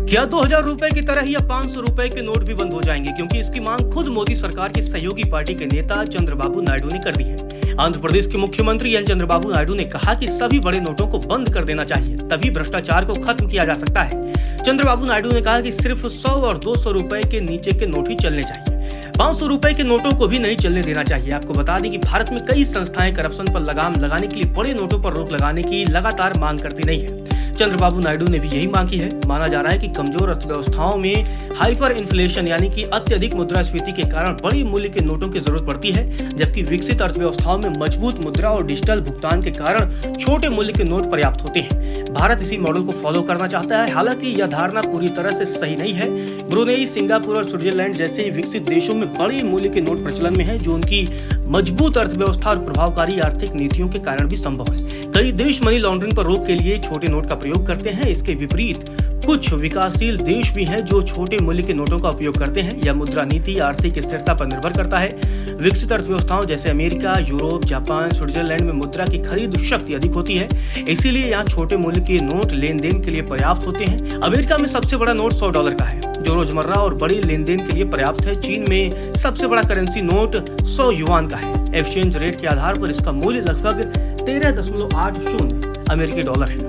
क्या 2000 रुपए की तरह ही अब 500 रुपए के नोट भी बंद हो जाएंगे? क्योंकि इसकी मांग खुद मोदी सरकार की सहयोगी पार्टी के नेता चंद्रबाबू नायडू ने कर दी है। आंध्र प्रदेश के मुख्यमंत्री एन चंद्रबाबू नायडू ने कहा कि सभी बड़े नोटों को बंद कर देना चाहिए, तभी भ्रष्टाचार को खत्म किया जा सकता है। चंद्रबाबू नायडू ने कहा कि सिर्फ 100 और 200 रुपए के नीचे के नोट ही चलने चाहिए, 500 रुपए के नोटों को भी नहीं चलने देना चाहिए। आपको बता दें कि भारत में कई संस्थाएं करप्शन पर लगाम लगाने के लिए बड़े नोटों पर रोक लगाने की लगातार मांग करती रही है। चंद्रबाबू नायडू ने भी यही मांग की है। माना जा रहा है कि कमजोर अर्थव्यवस्थाओं में हाइपर इन्फ्लेशन यानी कि अत्यधिक मुद्रास्फीति के कारण बड़ी मूल्य के नोटों की जरूरत पड़ती है, जबकि विकसित अर्थव्यवस्थाओं में मजबूत मुद्रा और डिजिटल भुगतान के कारण छोटे मूल्य के नोट पर्याप्त होते हैं। भारत इसी मॉडल को फॉलो करना चाहता है। हालांकि यह धारणा पूरी तरह से सही नहीं है। ब्रुनेई, सिंगापुर और स्विट्जरलैंड जैसे ही विकसित देशों में बड़े मूल्य के नोट प्रचलन में है, जो उनकी मजबूत अर्थव्यवस्था और प्रभावकारी आर्थिक नीतियों के कारण भी संभव है। कई देश मनी लॉन्ड्रिंग पर रोक के लिए छोटे नोट का प्रयोग करते हैं। इसके विपरीत कुछ विकासशील देश भी हैं जो छोटे मूल्य के नोटों का उपयोग करते हैं। यह मुद्रा नीति आर्थिक स्थिरता पर निर्भर करता है। विकसित अर्थव्यवस्थाओं जैसे अमेरिका, यूरोप, जापान, स्विट्जरलैंड में मुद्रा की खरीद शक्ति अधिक होती है, इसीलिए यहाँ छोटे मूल्य के नोट लेन देन के लिए पर्याप्त होते हैं। अमेरिका में सबसे बड़ा नोट $100 का है, जो रोजमर्रा और बड़ी लेन देन के लिए पर्याप्त है। चीन में सबसे बड़ा करेंसी नोट 100 युआन का है। एक्सचेंज रेट के आधार पर इसका मूल्य लगभग 13.80 अमेरिकी डॉलर है।